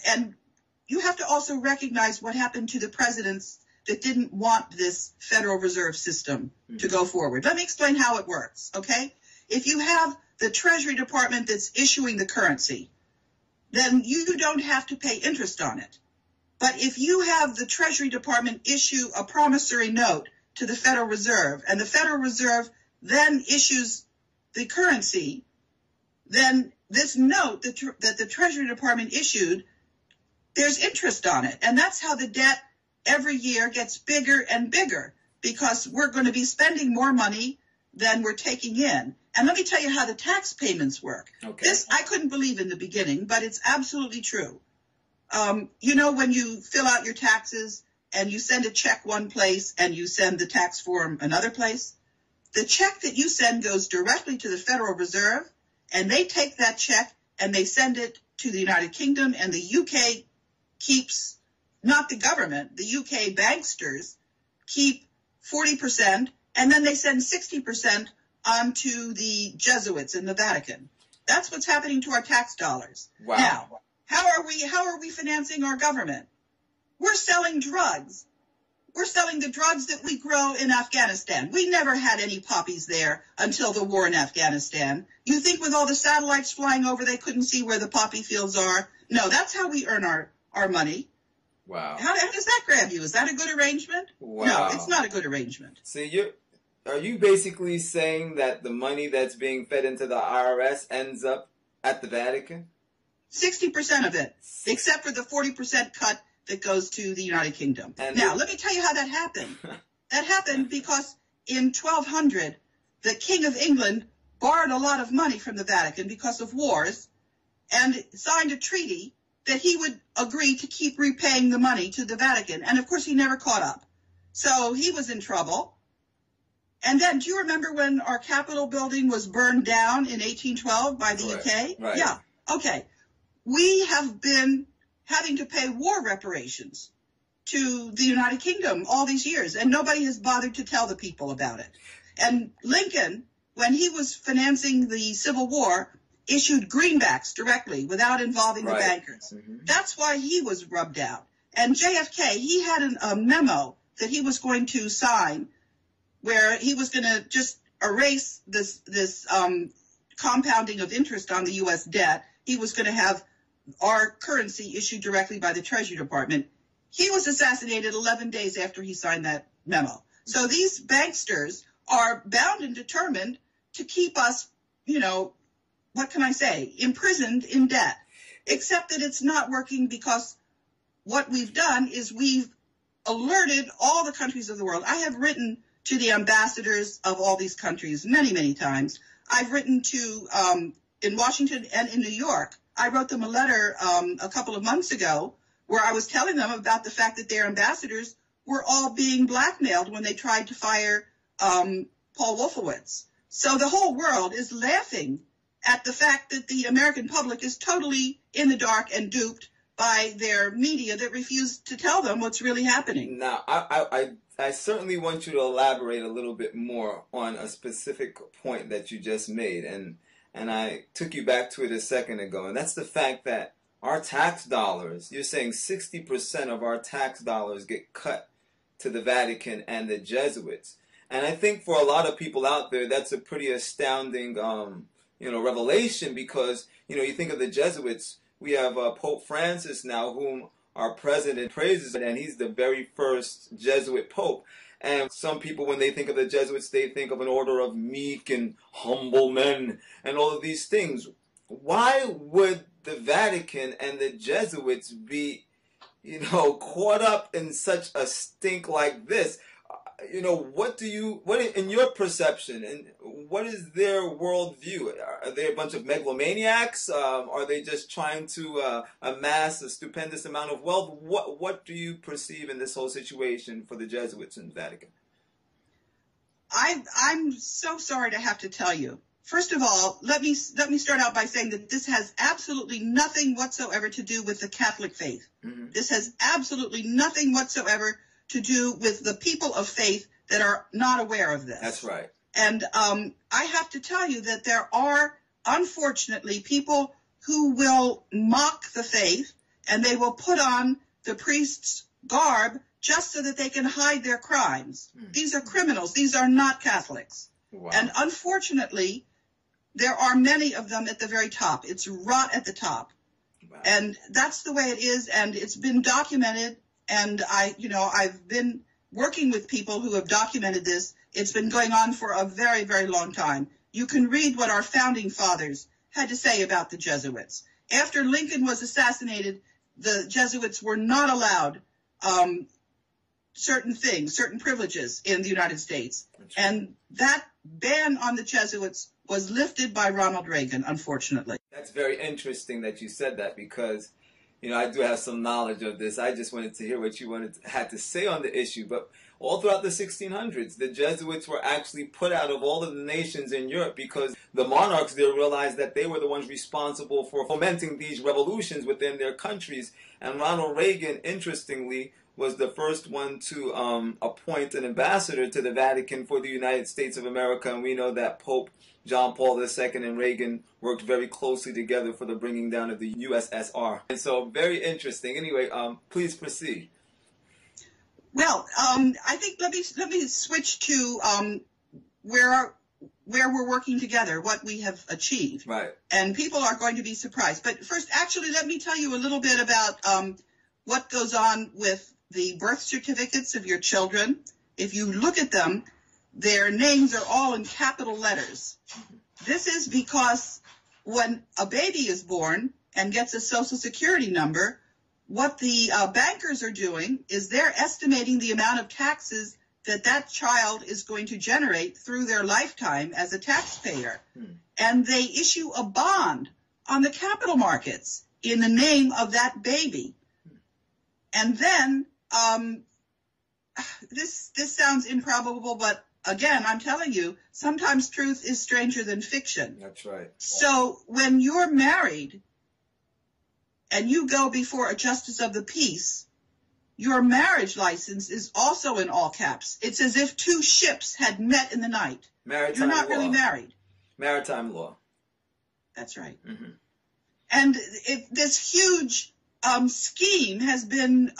And you have to also recognize what happened to the presidents that didn't want this Federal Reserve system to go forward. Let me explain how it works, okay? If you have the Treasury Department that's issuing the currency, then you don't have to pay interest on it. But if you have the Treasury Department issue a promissory note to the Federal Reserve, and the Federal Reserve then issues the currency, then this note that the Treasury Department issued, there's interest on it. And that's how the debt every year gets bigger and bigger, because we're going to be spending more money than we're taking in. And let me tell you how the tax payments work. Okay. This I couldn't believe in the beginning, but it's absolutely true. You know, when you fill out your taxes and you send a check one place and you send the tax form another place, the check that you send goes directly to the Federal Reserve, and they take that check and they send it to the United Kingdom, and the UK keeps, not the government, the UK banksters keep 40%, and then they send 60% onto the Jesuits in the Vatican. That's what's happening to our tax dollars. Wow. Now, how are we financing our government? We're selling drugs. We're selling the drugs that we grow in Afghanistan. We never had any poppies there until the war in Afghanistan. You think with all the satellites flying over, they couldn't see where the poppy fields are? No, that's how we earn our money. Wow. How does that grab you? Is that a good arrangement? Wow. No, it's not a good arrangement. So are you basically saying that the money that's being fed into the IRS ends up at the Vatican? 60% of it, except for the 40% cut that goes to the United Kingdom. Now, let me tell you how that happened. That happened because in 1200, the King of England borrowed a lot of money from the Vatican because of wars and signed a treaty that he would agree to keep repaying the money to the Vatican. And, of course, he never caught up. So he was in trouble. And then, do you remember when our Capitol building was burned down in 1812 by the UK? Right. Yeah. Okay. We have been having to pay war reparations to the United Kingdom all these years, and nobody has bothered to tell the people about it. And Lincoln, when he was financing the Civil War, issued greenbacks directly without involving the bankers. Mm-hmm. That's why he was rubbed out. And JFK, he had a memo that he was going to sign where he was going to just erase this compounding of interest on the U.S. debt. He was going to have our currency issued directly by the Treasury Department. He was assassinated 11 days after he signed that memo. So these banksters are bound and determined to keep us, you know, what can I say, imprisoned in debt, except that it's not working, because what we've done is we've alerted all the countries of the world. I have written to the ambassadors of all these countries many, many times. I've written to, in Washington and in New York, I wrote them a letter a couple of months ago where I was telling them about the fact that their ambassadors were all being blackmailed when they tried to fire Paul Wolfowitz. So the whole world is laughing at the fact that the American public is totally in the dark and duped by their media that refuse to tell them what's really happening. Now, I certainly want you to elaborate a little bit more on a specific point that you just made, and I took you back to it a second ago, and that's the fact that our tax dollars, you're saying 60% of our tax dollars get cut to the Vatican and the Jesuits. And I think for a lot of people out there, that's a pretty astounding revelation, because, you think of the Jesuits, we have Pope Francis now, whom our president praises, and he's the very first Jesuit pope. And some people, when they think of the Jesuits, they think of an order of meek and humble men and all of these things. Why would the Vatican and the Jesuits be, caught up in such a stink like this? What in your perception, and what is their worldview? Are they a bunch of megalomaniacs? Are they just trying to amass a stupendous amount of wealth? What do you perceive in this whole situation for the Jesuits in the Vatican? I'm so sorry to have to tell you. First of all, let me start out by saying that this has absolutely nothing whatsoever to do with the Catholic faith. Mm-hmm. This has absolutely nothing whatsoever to do with the people of faith that are not aware of this. That's right. And I have to tell you that there are, unfortunately, people who will mock the faith and they will put on the priest's garb just so that they can hide their crimes. These are criminals. These are not Catholics. Wow. And unfortunately, there are many of them at the very top. It's rot at the top. Wow. And that's the way it is, and it's been documented, and I've been working with people who have documented this. It's been going on for a very, very long time. You can read what our founding fathers had to say about the Jesuits. After Lincoln was assassinated, the Jesuits were not allowed certain things, certain privileges in the United States. And that ban on the Jesuits was lifted by Ronald Reagan, unfortunately. That's very interesting that you said that, because, I do have some knowledge of this. I just wanted to hear what you had to say on the issue. But all throughout the 1600s, the Jesuits were actually put out of all of the nations in Europe because the monarchs there realized that they were the ones responsible for fomenting these revolutions within their countries. And Ronald Reagan, interestingly, was the first one to appoint an ambassador to the Vatican for the United States of America. And we know that Pope John Paul II and Reagan worked very closely together for the bringing down of the USSR. And so, very interesting. Anyway, please proceed. Well, I think let me switch to where we're working together, what we have achieved. Right. And people are going to be surprised. But first, actually, let me tell you a little bit about what goes on with the birth certificates of your children. If you look at them, their names are all in capital letters. This is because when a baby is born and gets a Social Security number, what the bankers are doing is they're estimating the amount of taxes that child is going to generate through their lifetime as a taxpayer. And they issue a bond on the capital markets in the name of that baby. And then, this sounds improbable, but again, I'm telling you, sometimes truth is stranger than fiction. That's right. So when you're married and you go before a justice of the peace, your marriage license is also in all caps. It's as if two ships had met in the night. Maritime You're not law. really married. Maritime law. That's right. Mm-hmm. And this huge scheme has been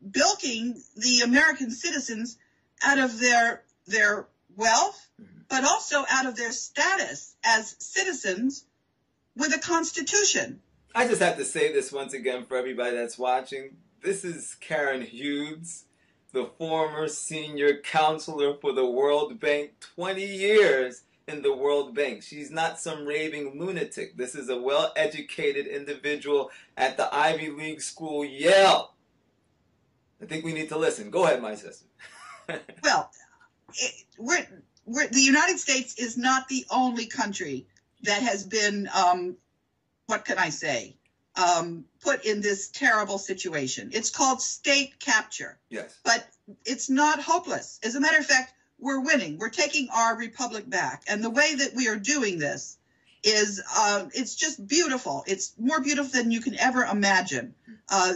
bilking the American citizens out of their wealth, but also out of their status as citizens with a constitution. I just have to say this once again for everybody that's watching. This is Karen Hughes, the former senior counselor for the World Bank, 20 years in the World Bank. She's not some raving lunatic. This is a well-educated individual at the Ivy League school, Yale. I think we need to listen. Go ahead, my sister. Well, the United States is not the only country that has been, what can I say, put in this terrible situation. It's called state capture. Yes. But it's not hopeless. As a matter of fact, we're winning. We're taking our republic back. And the way that we are doing this is, it's just beautiful. It's more beautiful than you can ever imagine.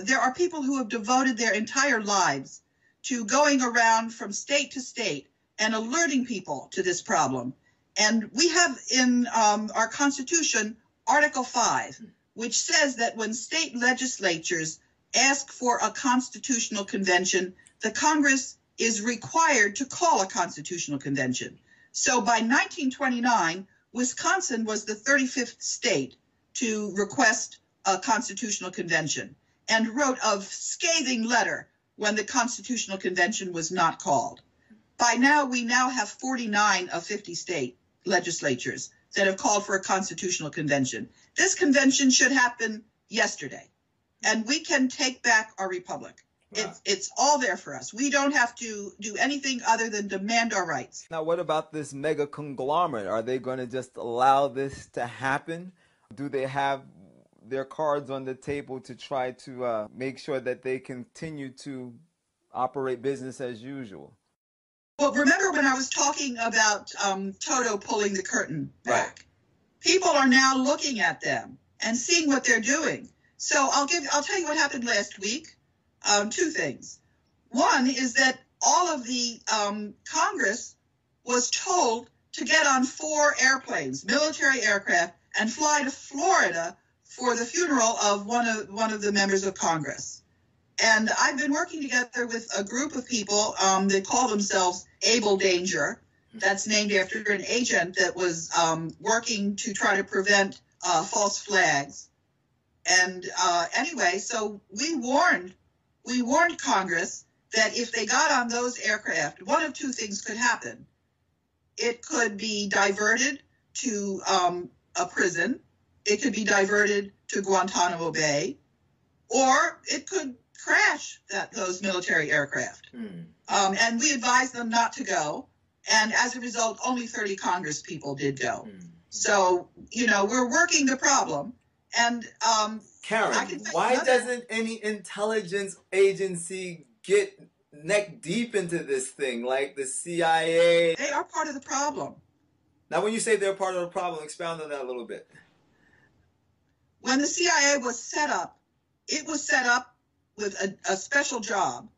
There are people who have devoted their entire lives to going around from state to state and alerting people to this problem. And we have in our Constitution Article 5, which says that when state legislatures ask for a constitutional convention, the Congress is required to call a constitutional convention. So by 1929, Wisconsin was the 35th state to request a constitutional convention and wrote a scathing letter when the constitutional convention was not called. By now, we now have 49 of 50 state legislatures that have called for a constitutional convention. This convention should happen yesterday, and we can take back our republic. Wow. It's all there for us. We don't have to do anything other than demand our rights. Now, what about this mega conglomerate? Are they going to just allow this to happen? Do they have their cards on the table to try to make sure that they continue to operate business as usual? Well, remember when I was talking about Toto pulling the curtain back? Right. People are now looking at them and seeing what they're doing. So I'll tell you what happened last week. Two things. One is that all of the Congress was told to get on 4 airplanes, military aircraft, and fly to Florida for the funeral of one of the members of Congress. And I've been working together with a group of people. They call themselves Able Danger. That's named after an agent that was working to try to prevent false flags. And anyway, so we warned Congress that if they got on those aircraft, one of two things could happen. It could be diverted to a prison. It could be diverted to Guantanamo Bay, or it could crash those military aircraft. And we advised them not to go. And as a result, only 30 Congress people did go. So, you know, we're working the problem. And Karen, why doesn't any intelligence agency get neck deep into this thing, like the CIA? They are part of the problem. Now, when you say they're part of the problem, expound on that a little bit. When the CIA was set up, it was set up with a special job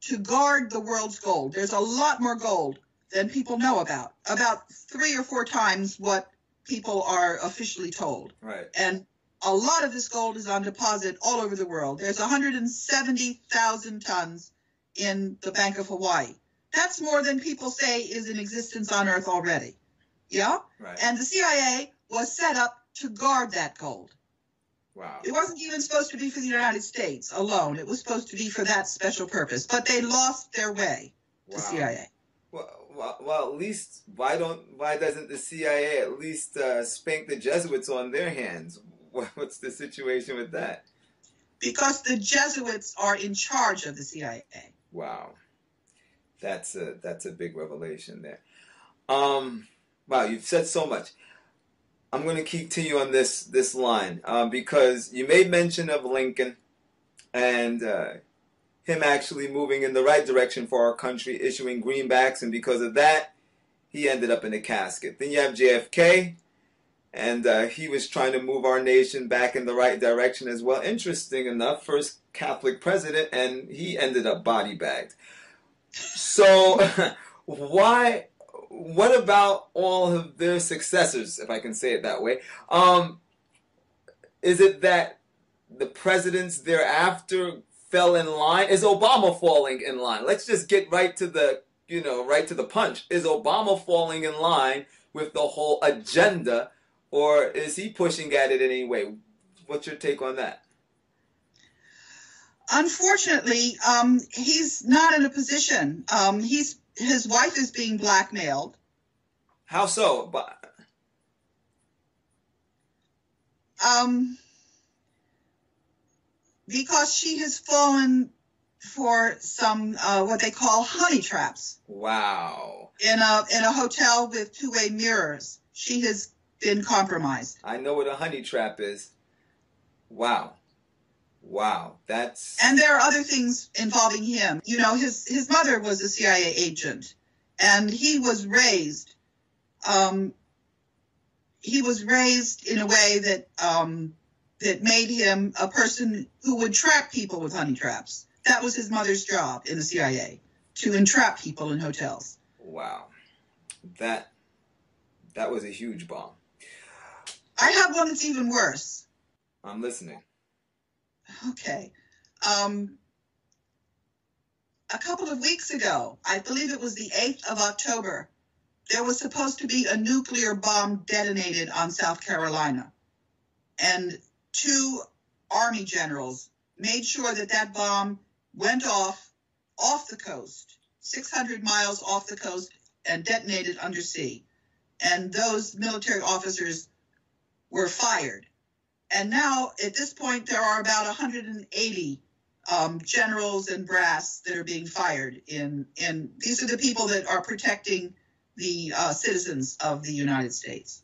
to guard the world's gold. There's a lot more gold than people know about 3 or 4 times what people are officially told. Right. And a lot of this gold is on deposit all over the world. There's 170,000 tons in the Bank of Hawaii. That's more than people say is in existence on Earth already. Yeah? Right. And the CIA was set up to guard that gold. Wow. It wasn't even supposed to be for the United States alone. It was supposed to be for that special purpose. But they lost their way, the CIA. Well, at least why doesn't the CIA at least spank the Jesuits on their hands? What's the situation with that? Because the Jesuits are in charge of the CIA. Wow, that's a big revelation there. Wow, you've said so much. I'm going to continue on this line because you made mention of Lincoln and him actually moving in the right direction for our country, issuing greenbacks, and because of that, he ended up in a casket. Then you have JFK, and he was trying to move our nation back in the right direction as well. Interesting enough, first Catholic president, and he ended up body bagged. So what about all of their successors, if I can say it that way? Is it that the presidents thereafter fell in line? Is Obama falling in line? Let's just get right to the punch. Is Obama falling in line with the whole agenda, or is he pushing at it in any way? What's your take on that? Unfortunately, he's not in a position. His wife is being blackmailed. How so? Because she has fallen for some what they call honey traps. Wow. In a hotel with 2-way mirrors, she has been compromised. I know what a honey trap is. Wow. And there are other things involving him. You know, his mother was a CIA agent, and he was raised in a way that made him a person who would trap people with honey traps. That was his mother's job in the CIA, to entrap people in hotels. Wow. That was a huge bomb. I have one that's even worse. I'm listening. Okay. A couple of weeks ago, I believe it was the 8th of October, there was supposed to be a nuclear bomb detonated on South Carolina. And 2 Army generals made sure that bomb went off the coast, 600 miles off the coast, and detonated undersea. And those military officers were fired. And now, at this point, there are about 180 generals and brass that are being fired. And these are the people that are protecting the citizens of the United States.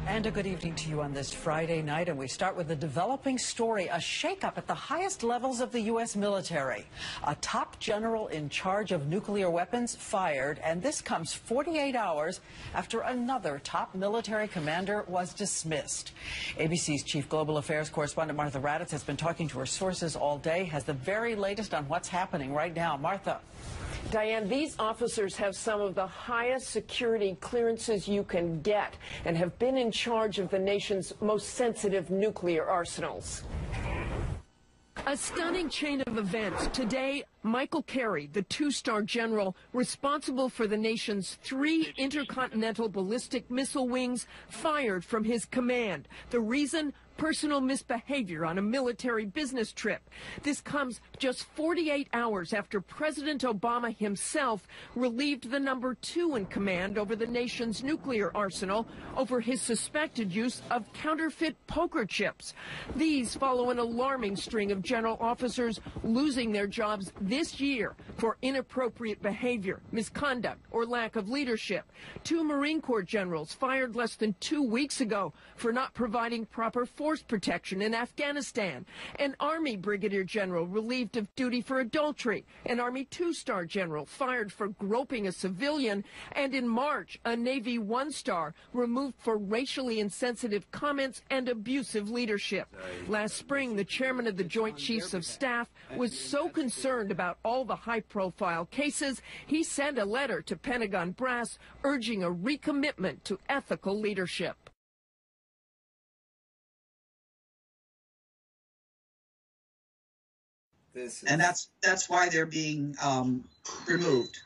And a good evening to you on this Friday night, and we start with a developing story, a shakeup at the highest levels of the U.S. military. A top general in charge of nuclear weapons fired, and this comes 48 hours after another top military commander was dismissed. ABC's chief global affairs correspondent Martha Raddatz has been talking to her sources all day, has the very latest on what's happening right now. Martha. Diane, these officers have some of the highest security clearances you can get and have been in charge of the nation's most sensitive nuclear arsenals. A stunning chain of events. Today, Michael Carey, the two-star general responsible for the nation's 3 intercontinental ballistic missile wings, fired from his command. The reason? Personal misbehavior on a military business trip. This comes just 48 hours after President Obama himself relieved the number 2 in command over the nation's nuclear arsenal over his suspected use of counterfeit poker chips. These follow an alarming string of general officers losing their jobs this year for inappropriate behavior, misconduct, or lack of leadership. 2 Marine Corps generals fired less than 2 weeks ago for not providing proper force protection in Afghanistan. An Army Brigadier General relieved of duty for adultery. An Army 2-star general fired for groping a civilian. And in March, a Navy 1-star removed for racially insensitive comments and abusive leadership. Last spring, the chairman of the Joint Chiefs of Staff was so concerned about all the high-profile cases, he sent a letter to Pentagon brass urging a recommitment to ethical leadership. And that's why they're being removed.